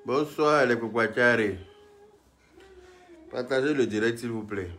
Bonsoir les Kokwachari. Partagez le direct s'il vous plaît.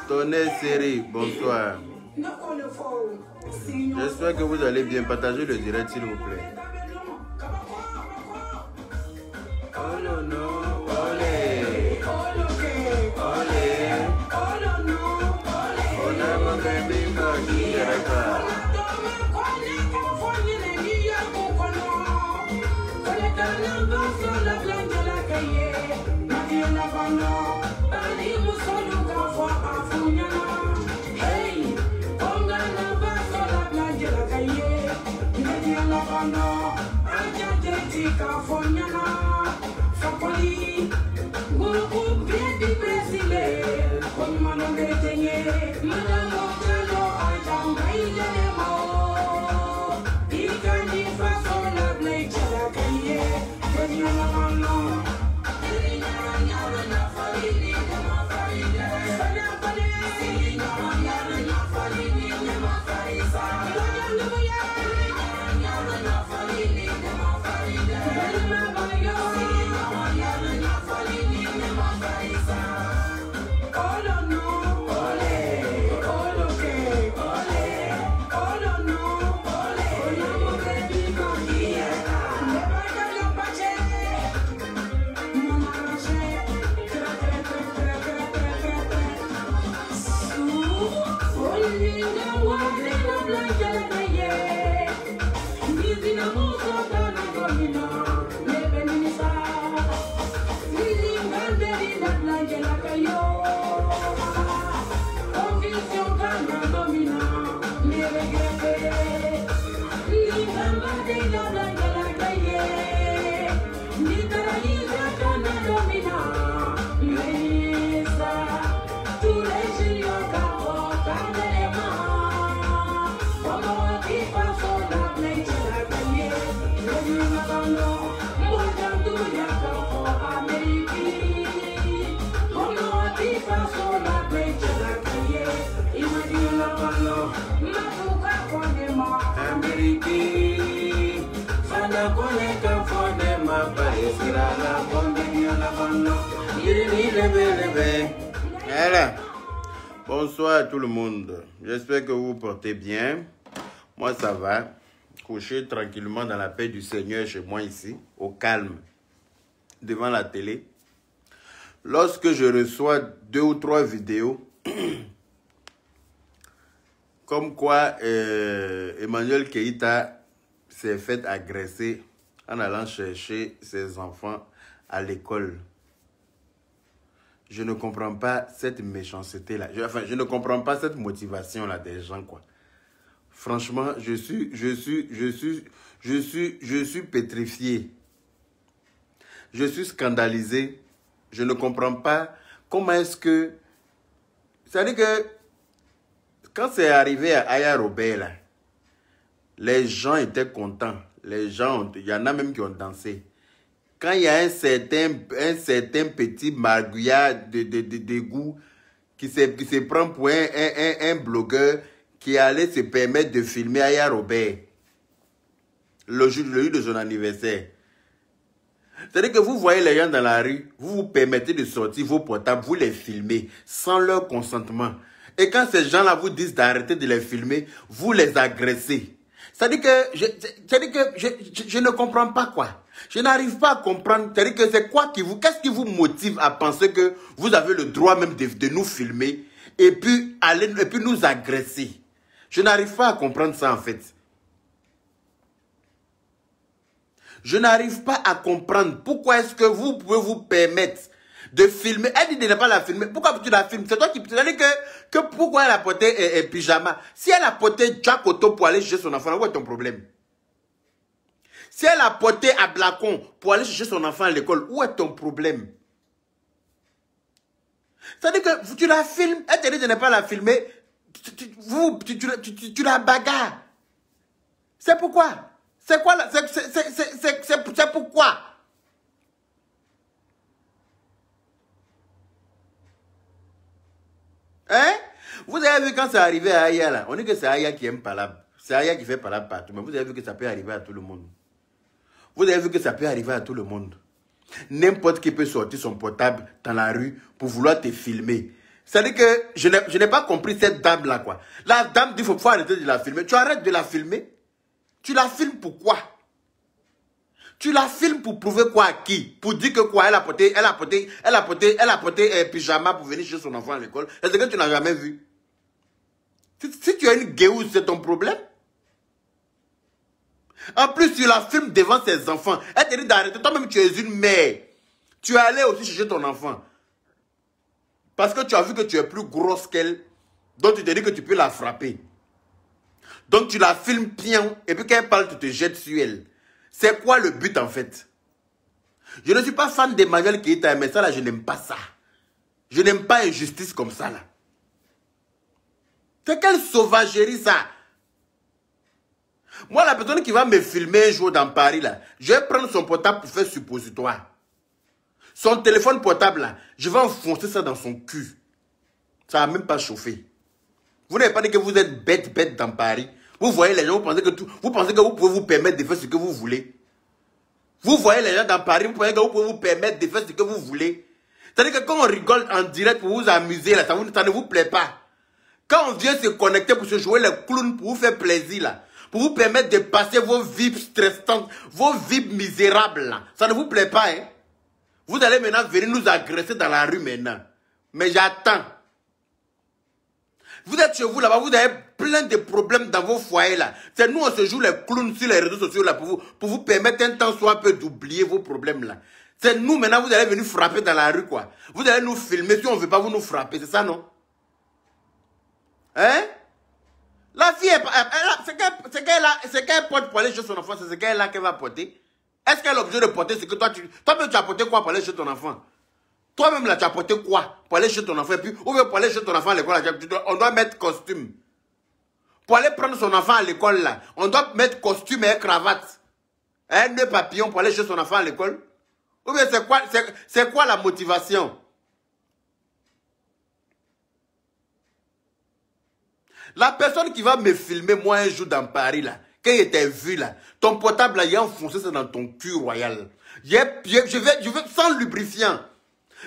Tonnet Série, bonsoir. J'espère que vous allez bien. Partagez le direct s'il vous plaît. Oh non, non, olé. Olé. On a mon bébé qui est Voilà. Bonsoir à tout le monde. J'espère que vous vous portez bien. Moi, ça va. Couché tranquillement dans la paix du Seigneur chez moi ici, au calme, devant la télé. Lorsque je reçois 2 ou 3 vidéos, comme quoi Emmanuel Keïta s'est fait agresser en allant chercher ses enfants à l'école. Je ne comprends pas cette méchanceté-là. Enfin, je ne comprends pas cette motivation-là des gens, quoi. Franchement, je suis pétrifié. Je suis scandalisé. Je ne comprends pas comment est-ce que... C'est-à-dire que quand c'est arrivé à Aya Robert, là, les gens étaient contents. Les gens, il y en a même qui ont dansé. Quand il y a un certain petit margouillard de goût qui se prend pour un blogueur qui allait se permettre de filmer Aya Robert le jour de son anniversaire. C'est-à-dire que vous voyez les gens dans la rue, vous vous permettez de sortir vos portables, vous les filmez sans leur consentement. Et quand ces gens-là vous disent d'arrêter de les filmer, vous les agressez. C'est-à-dire que je ne comprends pas quoi. Je n'arrive pas à comprendre. C'est-à-dire que c'est quoi qu'est-ce qui vous motive à penser que vous avez le droit même de nous filmer et puis nous agresser. Je n'arrive pas à comprendre ça en fait. Je n'arrive pas à comprendre pourquoi est-ce que vous pouvez vous permettre de filmer. Elle dit de ne pas la filmer. Pourquoi tu la filmes? C'est toi qui... C'est-à-dire que pourquoi elle a porté pyjama? Si elle a porté Jack Otto pour aller chercher son enfant, où est ton problème? Si elle a porté à Blacon pour aller chercher son enfant à l'école, où est ton problème? C'est-à-dire que tu la filmes, elle te dit de ne pas la filmer, tu la bagarres. C'est pourquoi? C'est quoi? C'est pourquoi? Hein? Vous avez vu quand c'est arrivé à Aya là, on dit que c'est Aya qui aime palabre. C'est Aya qui fait palabre partout, mais vous avez vu que ça peut arriver à tout le monde. Vous avez vu que ça peut arriver à tout le monde. N'importe qui peut sortir son portable dans la rue pour vouloir te filmer. C'est-à-dire que je n'ai pas compris cette dame-là, quoi. La dame dit qu'il faut arrêter de la filmer. Tu arrêtes de la filmer? Tu la filmes pourquoi? Tu la filmes pour prouver quoi à qui? Pour dire que quoi? Elle a porté pyjama pour venir chez son enfant à l'école. Est-ce que tu n'as jamais vu? Si tu as une guéouze, c'est ton problème. En plus, tu la filmes devant ses enfants. Elle te dit d'arrêter. Toi-même, tu es une mère. Tu es allé aussi chercher ton enfant. Parce que tu as vu que tu es plus grosse qu'elle. Donc, tu te dis que tu peux la frapper. Donc, tu la filmes bien. Et puis, quand elle parle, tu te jettes sur elle. C'est quoi le but, en fait? Je ne suis pas fan d'Emmanuel Keïta, mais ça, là, je n'aime pas ça. Je n'aime pas injustice comme ça, là. C'est quelle sauvagerie, ça? Moi, la personne qui va me filmer un jour dans Paris, là, je vais prendre son portable pour faire suppositoire. Son téléphone portable, là, je vais enfoncer ça dans son cul. Ça va même pas chauffer. Vous n'avez pas dit que vous êtes bête dans Paris. Vous voyez les gens, vous pensez que vous pouvez vous permettre de faire ce que vous voulez. Vous voyez les gens dans Paris, vous pensez que vous pouvez vous permettre de faire ce que vous voulez. C'est-à-dire que quand on rigole en direct pour vous amuser, là, ça ne vous plaît pas. Quand on vient se connecter pour se jouer les clowns, pour vous faire plaisir, là, pour vous permettre de passer vos vies stressantes, vos vies misérables, là, ça ne vous plaît pas, hein? Vous allez maintenant venir nous agresser dans la rue maintenant. Mais j'attends. Vous êtes chez vous là-bas, vous avez plein de problèmes dans vos foyers là. C'est nous, on se joue les clowns sur les réseaux sociaux là pour vous permettre un temps soit peu d'oublier vos problèmes là. C'est nous maintenant, vous allez venir frapper dans la rue quoi. Vous allez nous filmer, si on ne veut pas vous nous frapper, c'est ça non? Hein? La fille, c'est qu'elle porte pour aller chez son enfant, c'est ce qu'elle a qu'elle va porter. Est-ce qu'elle est obligée de porter ce que toi-même tu as porté quoi pour aller chez ton enfant? Toi-même, là, tu as porté quoi pour aller chez ton enfant? Et puis, ou bien pour aller chez ton enfant à l'école, on doit mettre costume. Pour aller prendre son enfant à l'école, là, on doit mettre costume et cravate. Un nœud papillon pour aller chez son enfant à l'école? Ou bien c'est quoi la motivation? La personne qui va me filmer, moi, un jour dans Paris, là, quand il était vu, là, ton portable, là, il a enfoncé ça dans ton cul royal. Je vais sans lubrifiant.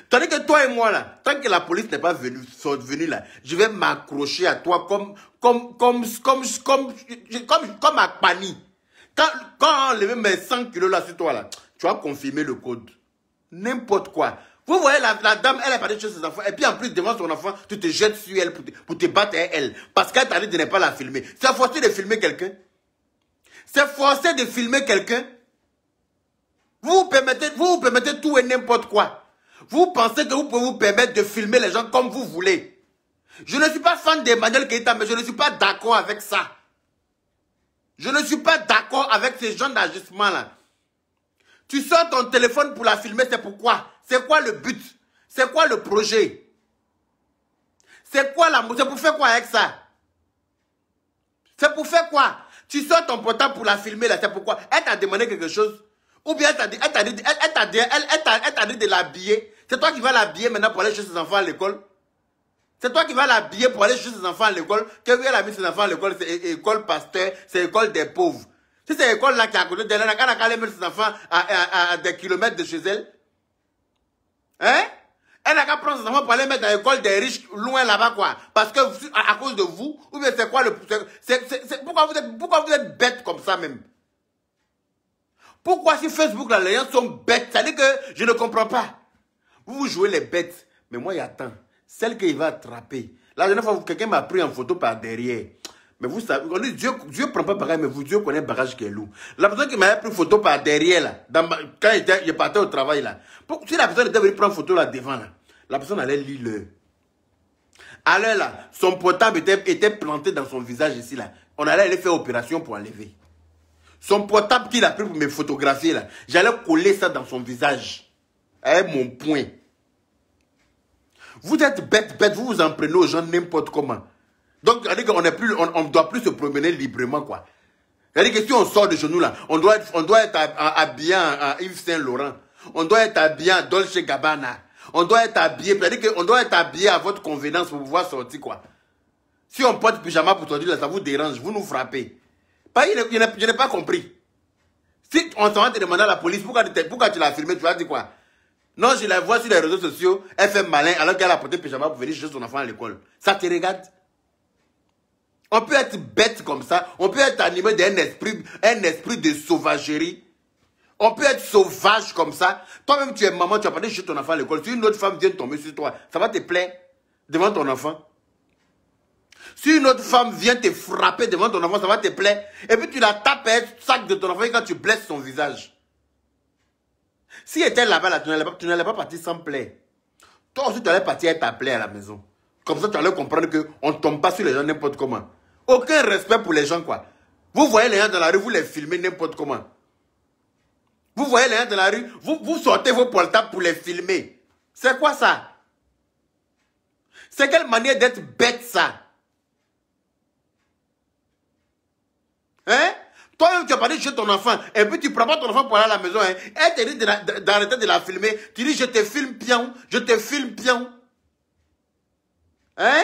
Tandis que toi et moi, là, tant que la police n'est pas venue là, je vais m'accrocher à toi comme à Pani. Quand on enlève mes 100 kilos là sur toi, là, tu vas confirmer le code. N'importe quoi. Vous voyez, la dame, elle est partie chez ses enfants, et puis en plus, devant son enfant, tu te jettes sur elle pour te battre avec elle. Parce qu'elle t'a dit de ne pas la filmer. C'est forcé de filmer quelqu'un. C'est forcé de filmer quelqu'un. Vous vous permettez tout et n'importe quoi. Vous pensez que vous pouvez vous permettre de filmer les gens comme vous voulez. Je ne suis pas fan d'Emmanuel Keïta, mais je ne suis pas d'accord avec ça. Je ne suis pas d'accord avec ces genres d'ajustements-là. Tu sors ton téléphone pour la filmer, c'est pourquoi? C'est quoi le but? C'est quoi le projet? C'est quoi l'amour? C'est pour faire quoi avec ça? C'est pour faire quoi? Tu sors ton portable pour la filmer, là, c'est pourquoi? Elle t'a demandé quelque chose? Ou bien elle t'a dit de l'habiller? C'est toi qui vas l'habiller maintenant pour aller chez ses enfants à l'école? C'est toi qui vas l'habiller pour aller chez ses enfants à l'école? Que lui, elle a mis ses enfants à l'école, c'est école pasteur, c'est école des pauvres. Si c'est l'école là qui est à côté d'elle, elle n'a qu'à aller mettre ses enfants à des kilomètres de chez elle. Hein? Elle n'a qu'à prendre ses enfants pour aller mettre dans l'école des riches, loin là-bas, quoi. Parce que, à cause de vous, ou bien c'est quoi le... Pourquoi vous êtes bête comme ça même? Pourquoi si Facebook, là, les gens sont bêtes? Ça dit que je ne comprends pas. Vous jouez les bêtes. Mais moi, il y a tant. Celle qu'il va attraper. La dernière fois, quelqu'un m'a pris en photo par derrière. Mais vous savez, on dit Dieu ne prend pas pareil, mais vous, Dieu connaît le bagage qui est lourd. La personne qui m'a pris photo par derrière, là, quand il partait au travail, là, si la personne était venue prendre photo là devant, là, la personne allait lire l'heure. Alors là, son portable était planté dans son visage ici, là. On allait aller faire opération pour enlever. Son portable qu'il a pris pour me photographier, là, j'allais coller ça dans son visage. Avec mon poing. Vous êtes bête, vous vous en prenez aux gens n'importe comment. Donc, on ne doit plus se promener librement, quoi. C'est-à-dire que si on sort de chez nous, là, on doit être habillé en Yves Saint Laurent. On doit être habillé en Dolce Gabbana. On doit être habillé, c'est-à-dire qu'on doit être habillé à votre convenance pour pouvoir sortir, quoi. Si on porte pyjama pour sortir, là, ça vous dérange, vous nous frappez. Je n'ai pas compris. Si on s'en va te demander à la police, pourquoi tu l'as filmé, tu vas dire quoi? Non, je la vois sur les réseaux sociaux, elle fait malin alors qu'elle a porté pyjama pour venir chercher son enfant à l'école. Ça te regarde? On peut être bête comme ça, on peut être animé d'un esprit de sauvagerie. On peut être sauvage comme ça. Toi-même, tu es maman, tu as parti chez ton enfant à l'école. Si une autre femme vient tomber sur toi, ça va te plaire devant ton enfant? Si une autre femme vient te frapper devant ton enfant, ça va te plaire. Et puis tu la tapes à un sac de ton enfant et quand tu blesses son visage. Si elle était là-bas, là, tu n'allais pas partir sans plaie. Toi aussi, tu allais partir avec ta plaie à la maison. Comme ça, tu allais comprendre qu'on ne tombe pas sur les gens n'importe comment. Aucun respect pour les gens, quoi. Vous voyez les gens dans la rue, vous les filmez n'importe comment. Vous voyez les gens dans la rue, vous sortez vos portables pour les filmer. C'est quoi ça? C'est quelle manière d'être bête, ça? Hein? Toi-même, tu as parlé chez ton enfant, et puis tu prends pas ton enfant pour aller à la maison, hein? Elle te dit d'arrêter de la filmer. Tu dis, je te filme pion, je te filme pion. Hein?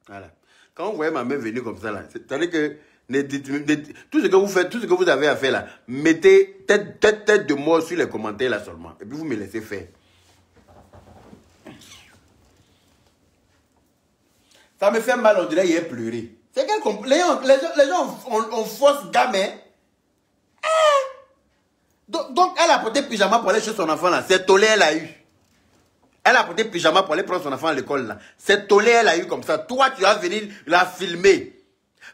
Voilà. Quand vous voyez ma main venir comme ça, là, c'est-à-dire que tout ce que vous faites, tout ce que vous avez à faire là, mettez tête de mort sur les commentaires là seulement. Et puis vous me laissez faire. Ça me fait mal, on dirait qu'il a pleuré. C'est quel les gens on force gamin. Donc elle a porté pyjama pour aller chez son enfant là. C'est tolé elle a eu. Elle a porté pyjama pour aller prendre son enfant à l'école là. C'est tolé elle a eu comme ça. Toi tu vas venir la filmer.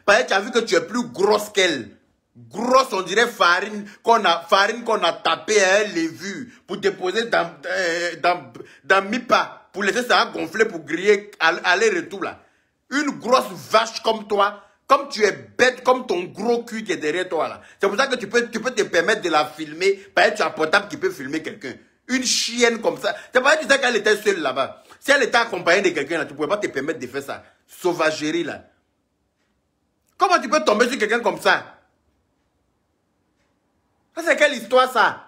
Parce que tu as vu que tu es plus grosse qu'elle. Grosse, on dirait farine qu'on a tapé à elle les vues pour déposer dans Mipa pour laisser ça gonfler pour griller aller-retour là. Une grosse vache comme toi, comme tu es bête, comme ton gros cul qui est derrière toi là. C'est pour ça que tu peux te permettre de la filmer parce que tu as un portable qui peut filmer quelqu'un. Une chienne comme ça. C'est pas que tu sais qu'elle était seule là-bas. Si elle était accompagnée de quelqu'un là, tu ne pouvais pas te permettre de faire ça. Sauvagerie là. Comment tu peux tomber sur quelqu'un comme ça? Ça c'est quelle histoire ça?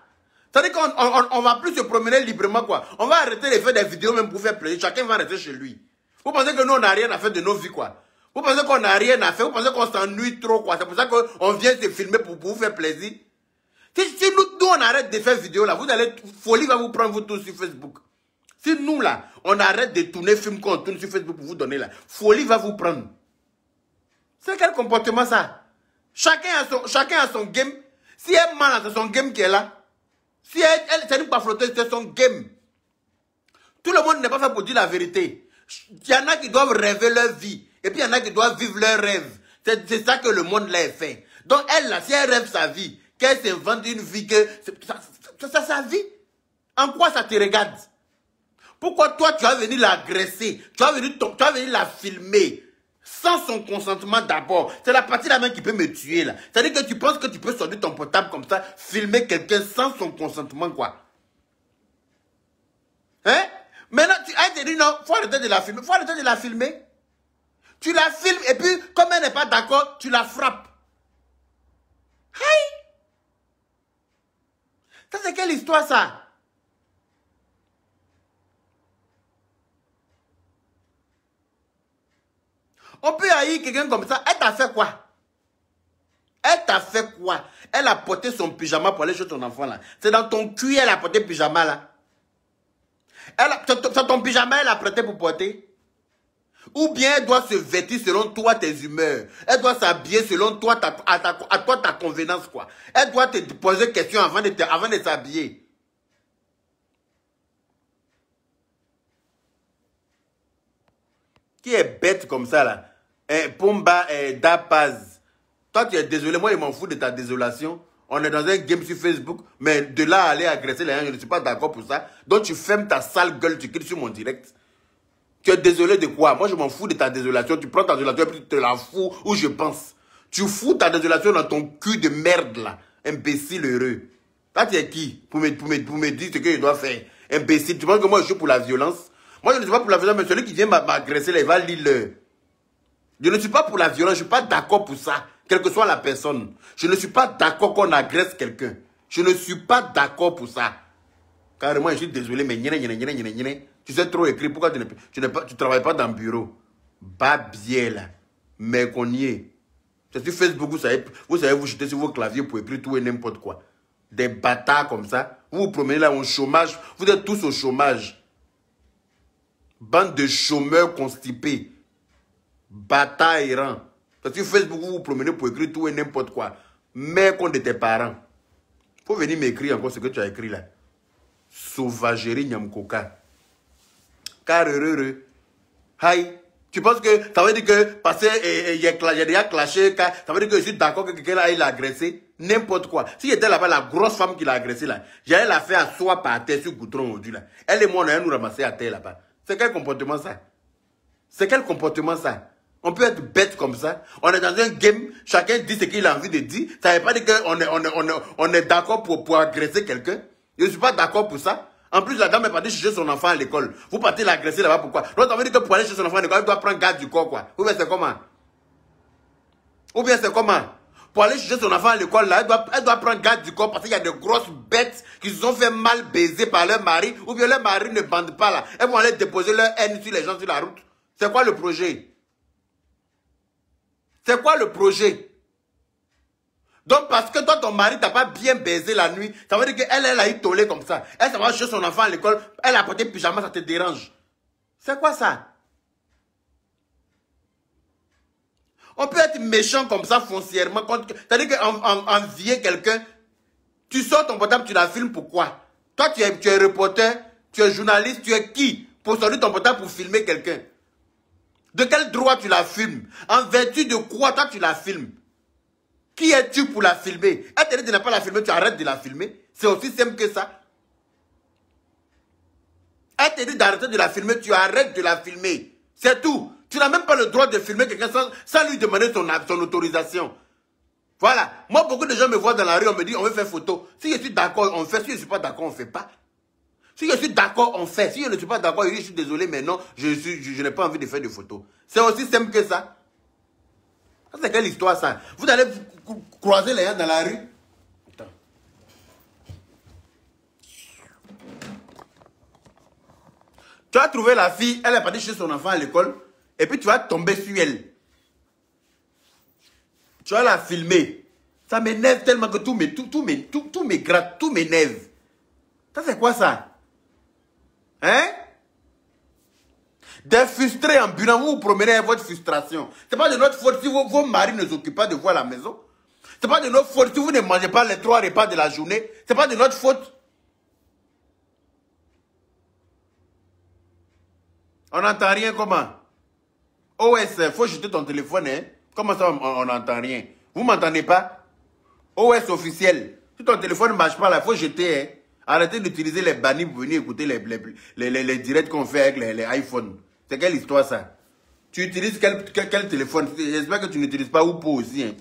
Ça veut dire qu'on ne va plus se promener librement quoi. On va arrêter de faire des vidéos même pour faire plaisir. Chacun va rester chez lui. Vous pensez que nous on n'a rien à faire de nos vies quoi? Vous pensez qu'on n'a rien à faire? Vous pensez qu'on s'ennuie trop quoi? C'est pour ça qu'on vient se filmer pour vous faire plaisir? Si nous on arrête de faire vidéo là, vous allez, folie va vous prendre vous tous sur Facebook. Si nous là, on arrête de tourner film qu'on tourne sur Facebook pour vous donner là, folie va vous prendre. C'est quel comportement ça? Chacun a son game. Si elle mal, c'est son game qui est là. Si elle c'est une pas flotteuse, c'est son game. Tout le monde n'est pas fait pour dire la vérité. Il y en a qui doivent rêver leur vie. Et puis il y en a qui doivent vivre leur rêve. C'est ça que le monde l'a fait. Donc elle là, si elle rêve sa vie, qu'elle s'invente une vie que... C'est sa vie. En quoi ça te regarde? Pourquoi toi, tu vas venir l'agresser? Tu vas venir la filmer sans son consentement d'abord. C'est la partie de la main qui peut me tuer, là. C'est-à-dire que tu penses que tu peux sortir ton portable comme ça, filmer quelqu'un sans son consentement, quoi. Hein? Maintenant, elle te dit non, faut arrêter de la filmer. Faut arrêter de la filmer. Tu la filmes et puis, comme elle n'est pas d'accord, tu la frappes. Hey! Ça, c'est quelle histoire, ça? On peut haïr quelqu'un comme ça. Elle t'a fait quoi? Elle t'a fait quoi? Elle a porté son pyjama pour aller chez ton enfant, là. C'est dans ton cul, elle a porté le pyjama, là. C'est ton pyjama, elle a prêté pour porter. Ou bien elle doit se vêtir selon toi, tes humeurs. Elle doit s'habiller selon toi, ta convenance, quoi. Elle doit te poser des questions avant de s'habiller. Qui est bête comme ça, là? Pomba Dapaz. Toi, tu es désolé. Moi, je m'en fous de ta désolation. On est dans un game sur Facebook. Mais de là à aller agresser les gens, je ne suis pas d'accord pour ça. Donc, tu fermes ta sale gueule, tu cliques sur mon direct. Tu es désolé de quoi? Moi, je m'en fous de ta désolation. Tu prends ta désolation et puis tu te la fous où je pense. Tu fous ta désolation dans ton cul de merde, là. Imbécile heureux. Toi, tu es qui pour me dire ce que je dois faire? Imbécile. Tu penses que moi, je suis pour la violence? Moi, je ne suis pas pour la violence, mais celui qui vient m'agresser, il va lire le... Je ne suis pas pour la violence, je ne suis pas d'accord pour ça, quelle que soit la personne. Je ne suis pas d'accord qu'on agresse quelqu'un. Je ne suis pas d'accord pour ça. Carrément, je suis désolé, mais tu sais trop écrire, pourquoi tu ne travailles pas dans le bureau? Babier là, mais qu'on y est. C'est sur Facebook, vous savez vous jeter sur vos claviers pour écrire tout et n'importe quoi. Des bâtards comme ça. Vous vous promenez là au chômage, vous êtes tous au chômage. Bande de chômeurs constipés. Bâtards errants. Parce que Facebook, vous vous promenez pour écrire tout et n'importe quoi. Mais contre tes parents. Faut venir m'écrire encore ce que tu as écrit là. Sauvagerie Nyamkoka. Car heureux. Aïe. Tu penses que ça veut dire que parce qu'il y a déjà clashé, ça veut dire que je suis d'accord que quelqu'un aille l'agresser? N'importe quoi. Si j'étais là-bas, la grosse femme qui l'a agressé là, j'allais la faire asseoir par terre sur le goudron aujourd'hui là. Elle et moi, on allait nous ramasser à terre là-bas. C'est quel comportement ça? C'est quel comportement ça? On peut être bête comme ça. On est dans un game, chacun dit ce qu'il a envie de dire. Ça ne veut pas dire qu'on est d'accord pour agresser quelqu'un. Je ne suis pas d'accord pour ça. En plus, la dame est partie chercher son enfant à l'école. Vous partez l'agresser là-bas, pourquoi? Donc, ça veut dire que pour aller chercher son enfant à l'école, elle doit prendre garde du corps, quoi. Ou bien c'est comment? Ou bien c'est comment? Pour aller chercher son enfant à l'école, là, elle doit prendre garde du corps parce qu'il y a de grosses bêtes qui se sont fait mal baiser par leur mari. Ou bien leur mari ne bande pas là. Elles vont aller déposer leur haine sur les gens sur la route. C'est quoi le projet? C'est quoi le projet? Donc, parce que toi, ton mari t'a pas bien baisé la nuit, ça veut dire qu'elle a isolé comme ça. Elle, ça va chercher son enfant à l'école, elle a porté pyjama, ça te dérange. C'est quoi ça? On peut être méchant comme ça foncièrement. C'est-à-dire qu'envier quelqu'un, tu sors ton portable, tu la filmes, pourquoi? Toi, tu es reporter, tu es journaliste, tu es qui? Pour sortir ton portable pour filmer quelqu'un. De quel droit tu la filmes? En vertu de quoi toi tu la filmes? Qui es-tu pour la filmer? Elle te dit de ne pas la filmer, tu arrêtes de la filmer. C'est aussi simple que ça. Elle te dit d'arrêter de la filmer, tu arrêtes de la filmer. C'est tout. Tu n'as même pas le droit de filmer quelqu'un sans lui demander son autorisation. Voilà. Moi, beaucoup de gens me voient dans la rue, on me dit, on veut faire photo. Si je suis d'accord, on fait. Si je ne suis pas d'accord, on ne fait pas. Si je suis d'accord, on fait. Si je ne suis pas d'accord, je suis désolé, mais non, je n'ai pas envie de faire de photos. C'est aussi simple que ça. C'est quelle histoire ça? Vous allez croiser les gens dans la rue. Attends. Tu vas trouver la fille, elle est partie chez son enfant à l'école, et puis tu vas tomber sur elle. Tu vas la filmer. Ça m'énerve tellement que tout me gratte, tout m'énerve. Ça c'est quoi ça? Hein? Des frustrés ambulants, vous vous promenez avec votre frustration. Ce n'est pas de notre faute si vos maris ne s'occupent pas de vous à la maison. Ce n'est pas de notre faute si vous ne mangez pas les 3 repas de la journée. Ce n'est pas de notre faute. On n'entend rien comment? OS, il faut jeter ton téléphone. Hein? Comment ça, on n'entend rien? Vous ne m'entendez pas? OS officiel. Si ton téléphone ne marche pas là, il faut jeter. Hein? Arrêtez d'utiliser les bannis pour venir écouter les directs qu'on fait avec les iPhones. C'est quelle histoire ça? Tu utilises quel téléphone? J'espère que tu n'utilises pas Oupo aussi. Hein.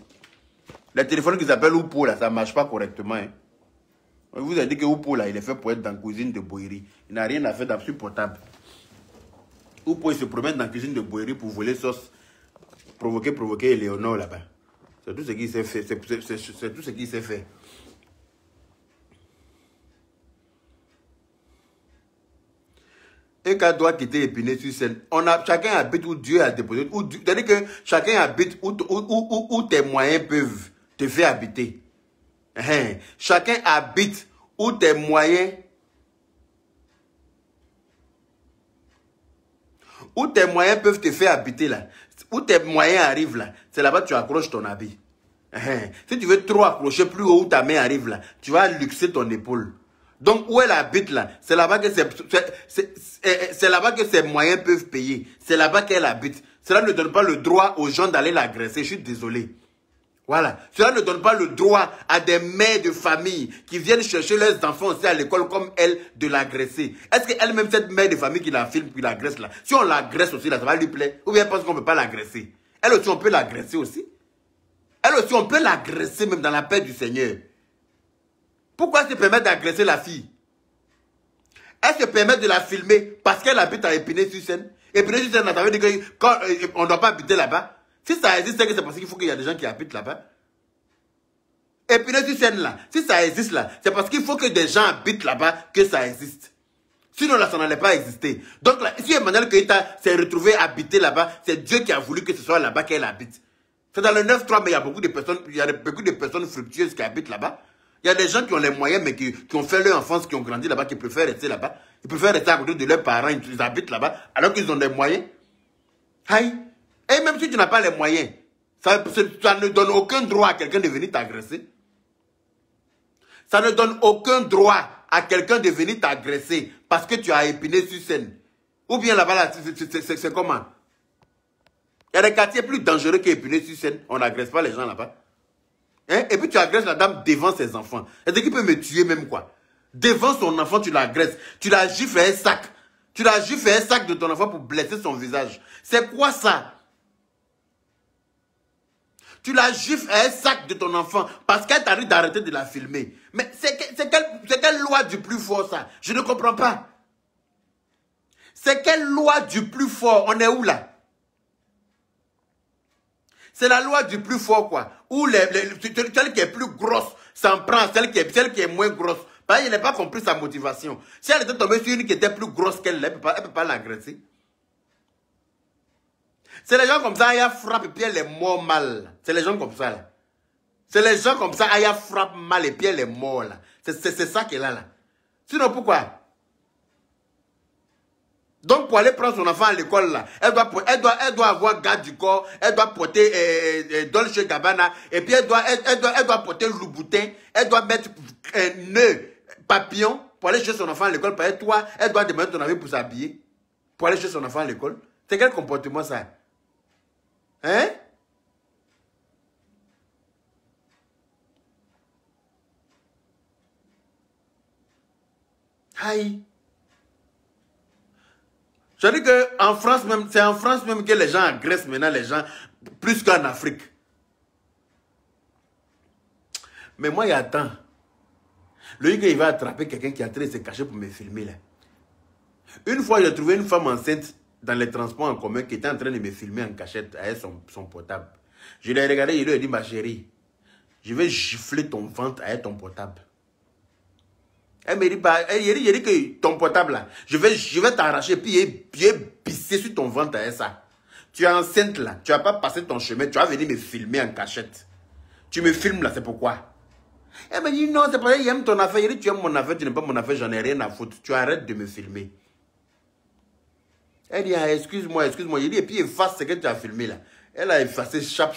Les téléphones qui s'appellent Oupo, là, ça ne marche pas correctement. Hein. On vous a dit que Oupo, là, il est fait pour être dans la cuisine de Boiri. Il n'a rien à faire d'insupportable. Oupo, il se promène dans la cuisine de Boiri pour voler sauce, provoquer Éléonore là-bas. C'est tout ce qu'il sait faire. C'est tout ce qu'il sait faire. Et quand doit quitter Épinay-sur-Seine, chacun habite où Dieu a déposé. C'est-à-dire que chacun habite où tes moyens peuvent te faire habiter. Chacun habite où tes moyens peuvent te faire habiter là. Où tes moyens arrivent là. C'est là-bas que tu accroches ton habit. Si tu veux trop accrocher plus haut où ta main arrive là, tu vas luxer ton épaule. Donc, où elle habite là, c'est là-bas que ses moyens peuvent payer. C'est là-bas qu'elle habite. Cela ne donne pas le droit aux gens d'aller l'agresser. Je suis désolé. Voilà. Cela ne donne pas le droit à des mères de famille qui viennent chercher leurs enfants aussi à l'école comme elle de l'agresser. Est-ce qu'elle-même, cette mère de famille qui la filme, qui l'agresse là, si on l'agresse aussi là, ça va lui plaire? Ou bien elle pense qu'on ne peut pas l'agresser? Elle aussi, on peut l'agresser aussi. Elle aussi, on peut l'agresser même dans la paix du Seigneur. Pourquoi elle se permet d'agresser la fille? Elle se permet de la filmer parce qu'elle habite à Épinay-sur-Seine. Épinay-sur-Seine, ça veut dire qu'on ne doit pas habiter là-bas. Si ça existe, c'est parce qu'il faut qu'il y ait des gens qui habitent là-bas. Épinay-sur-Seine là, si ça existe là, c'est parce qu'il faut que des gens habitent là-bas que ça existe. Sinon là, ça n'allait pas exister. Donc là, si Emmanuel Keïta s'est retrouvé habité là-bas, c'est Dieu qui a voulu que ce soit là-bas qu'elle habite. C'est dans le 9-3, mais il y a beaucoup de personnes fructueuses qui habitent là-bas. Il y a des gens qui ont les moyens, mais qui ont fait leur enfance, qui ont grandi là-bas, qui préfèrent rester là-bas. Ils préfèrent rester à côté de leurs parents, ils habitent là-bas, alors qu'ils ont des moyens. Aïe. Et même si tu n'as pas les moyens, ça ne donne aucun droit à quelqu'un de venir t'agresser. Ça ne donne aucun droit à quelqu'un de venir t'agresser parce que tu as Épinay-sur-Seine. Ou bien là-bas, là, c'est comment? Il y a des quartiers plus dangereux qu'Épinay-sur-Seine. On n'agresse pas les gens là-bas. Hein? Et puis tu agresses la dame devant ses enfants. C'est-à-dire qu'il peut me tuer même quoi. Devant son enfant, tu l'agresses. Tu la gifles un sac. Tu la gifles un sac de ton enfant pour blesser son visage. C'est quoi ça? Tu la gifles un sac de ton enfant parce qu'elle t'a dit d'arrêter de la filmer. Mais c'est quelle loi du plus fort ça? Je ne comprends pas. C'est quelle loi du plus fort? On est où là? C'est la loi du plus fort, quoi. Où celle qui est plus grosse s'en prend, celle qui est moins grosse. Parce qu'il n'a pas compris sa motivation. Si elle était tombée sur une qui était plus grosse qu'elle, elle ne peut pas l'agresser. C'est les gens comme ça, elle frappe et puis elle est mort mal. C'est les gens comme ça, là. C'est les gens comme ça, elle frappe mal et puis elle est mort, là. C'est ça qu'elle a, là. Sinon, pourquoi? Donc, pour aller prendre son enfant à l'école, là, elle doit avoir garde du corps, elle doit porter Dolce Gabbana, et puis elle doit porter Louboutin, elle doit mettre un nœud papillon pour aller chercher son enfant à l'école. Parce que toi, elle doit demander ton avis pour s'habiller, pour aller chercher son enfant à l'école. C'est quel comportement ça? Hein? Aïe. Je dis qu'en France même, c'est en France même que les gens agressent maintenant les gens plus qu'en Afrique. Mais moi, il y a temps. Le gars, il va attraper quelqu'un qui est en train de se cacher pour me filmer là. Une fois, j'ai trouvé une femme enceinte dans les transports en commun qui était en train de me filmer en cachette avec son portable. Je l'ai regardé, il lui a dit, ma chérie, je vais gifler ton ventre avec ton portable. Elle me dit, il dit que ton portable là, je vais t'arracher puis pisser sur ton ventre avec ça. Tu es enceinte là, tu vas pas passer ton chemin, tu vas venir me filmer en cachette. Tu me filmes là, c'est pourquoi? Elle me dit, non, c'est pas vrai, il aime ton affaire. Il dit, tu aimes mon affaire, tu n'aimes pas mon affaire, j'en ai rien à foutre. Tu arrêtes de me filmer. Elle dit, ah, excuse-moi. Il dit, et puis efface ce que tu as filmé là. Elle a effacé chap.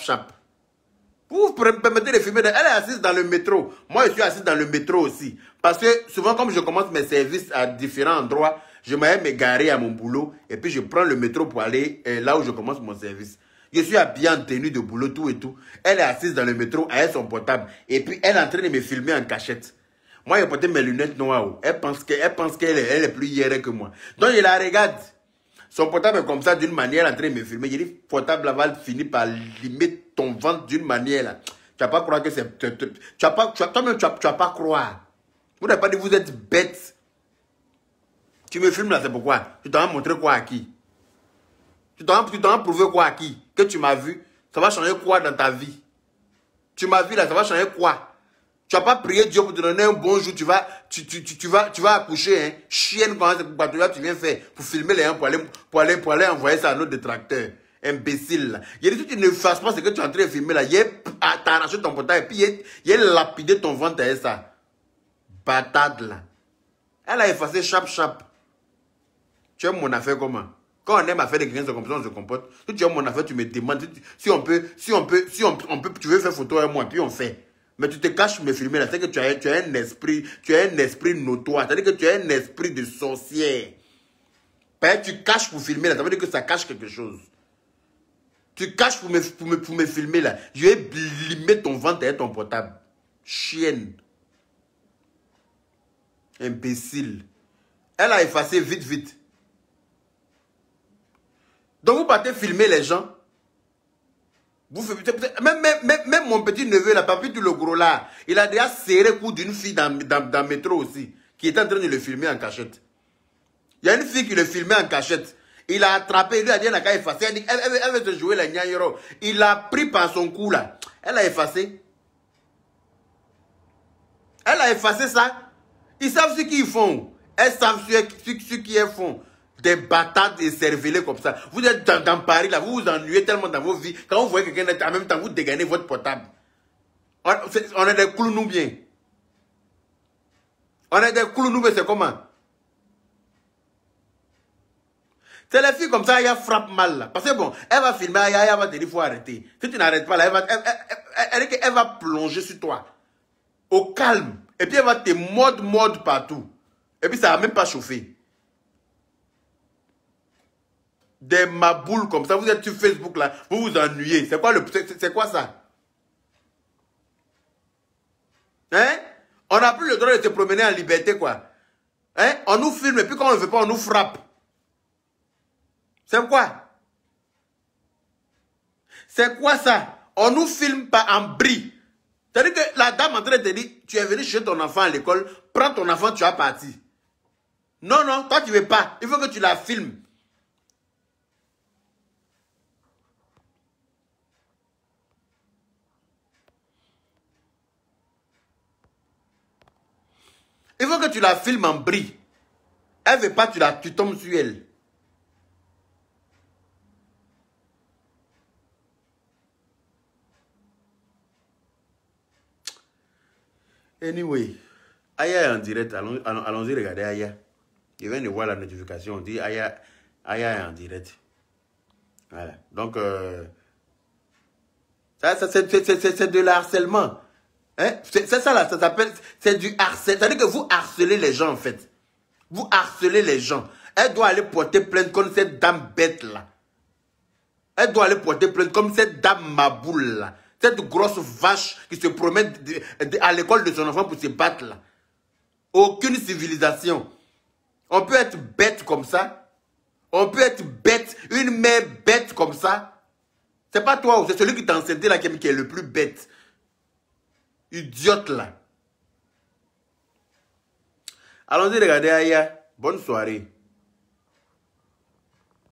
Vous permettez de filmer. Elle est assise dans le métro. Moi, je suis assise dans le métro aussi. Parce que souvent, comme je commence mes services à différents endroits, je m'aime me garer à mon boulot. Et puis, je prends le métro pour aller là où je commence mon service. Je suis habillé en tenue de boulot, tout et tout. Elle est assise dans le métro avec son portable. Et puis, elle est en train de me filmer en cachette. Moi, j'ai porté mes lunettes noires. Elle pense qu'elle est plus hier que moi. Donc, je la regarde. Son portable est comme ça, d'une manière, en train de me filmer. J'ai dit, portable là, va finir par limiter ton ventre d'une manière là. Tu vas pas croire que c'est... Toi-même, tu vas pas croire. Vous n'avez pas dit, vous êtes bête. Tu me filmes là, c'est pourquoi? Tu t'en as montré quoi à qui? Tu t'en as prouvé quoi à qui? Que tu m'as vu? Ça va changer quoi dans ta vie? Tu m'as vu là, ça va changer quoi? Tu n'as pas prié Dieu pour te donner un bon jour, tu vas accoucher, hein. Chienne, comment c'est tu viens faire pour filmer les gens, pour aller envoyer ça à notre détracteur. Imbécile là. Il y a des trucs que tu ne fasses pas, c'est que tu es en train de filmer là. T'as arraché ton portail et puis il a lapidé ton ventre avec ça. Batade là. Elle a effacé chap. Tu aimes mon affaire comment? Quand on aime à faire des clients comme ça, on se comporte. Si tu aimes mon affaire, tu me demandes si on peut, tu veux faire photo avec moi, puis on fait. Mais tu te caches pour me filmer là, c'est que tu as un esprit notoire, c'est-à-dire que tu as un esprit de sorcière. Tu caches pour filmer là, ça veut dire que ça cache quelque chose. Tu caches pour me filmer là, je vais limer ton ventre avec ton portable. Chienne. Imbécile. Elle a effacé vite. Donc vous partez filmer les gens. Même mon petit neveu, là, Papy le gros là, il a déjà serré le cou d'une fille dans le métro aussi, qui était en train de le filmer en cachette. Il y a une fille qui le filmait en cachette. Il a attrapé, il lui a dit, elle a effacé. Elle veut se jouer la gnagnero. Il l'a pris par son cou là. Elle a effacé. Elle a effacé ça. Ils savent ce qu'ils font. Elles savent ce qu'ils font. Des batates et cervelés comme ça. Vous êtes dans Paris, là, vous vous ennuyez tellement dans vos vies. Quand vous voyez quelqu'un en même temps, vous dégainez votre portable. On est des clownous bien. On est des clownous, mais c'est comment? C'est les filles comme ça, elle frappe mal là. Parce que bon, elle va filmer, elle va te dire, il faut arrêter. Si tu n'arrêtes pas là, elle va plonger sur toi. Au calme. Et puis elle va te mordre partout. Et puis ça va même pas chauffer. Des maboules comme ça, vous êtes sur Facebook là, vous vous ennuyez. C'est quoi ça? Hein? On n'a plus le droit de se promener en liberté quoi. Hein? On nous filme et puis quand on ne veut pas, on nous frappe. C'est quoi? C'est quoi ça? On nous filme pas en bris. C'est-à-dire que la dame en train de te dire, tu es venu chez ton enfant à l'école, prends ton enfant, tu as parti. Non, toi tu ne veux pas. Il faut que tu la filmes. Il faut que tu la filmes en bris. Elle ne veut pas, tu tombes sur elle. Anyway, Aya est en direct. Allons-y regarder Aya. Je viens de voir la notification. On dit Aya est en direct. Voilà. Donc, c'est de l'harcèlement. Hein? C'est ça là, ça s'appelle, c'est du harcèlement. C'est-à-dire que vous harcelez les gens en fait. Vous harcelez les gens. Elle doit aller porter plainte comme cette dame bête là. Elle doit aller porter plainte comme cette dame maboule là. Cette grosse vache qui se promène à l'école de son enfant pour se battre là. Aucune civilisation. On peut être bête comme ça. On peut être bête, une mère bête comme ça. C'est pas toi, c'est celui qui t'a enceinté là qui est le plus bête. Idiote là. Allons-y regarder Aya. Bonne soirée.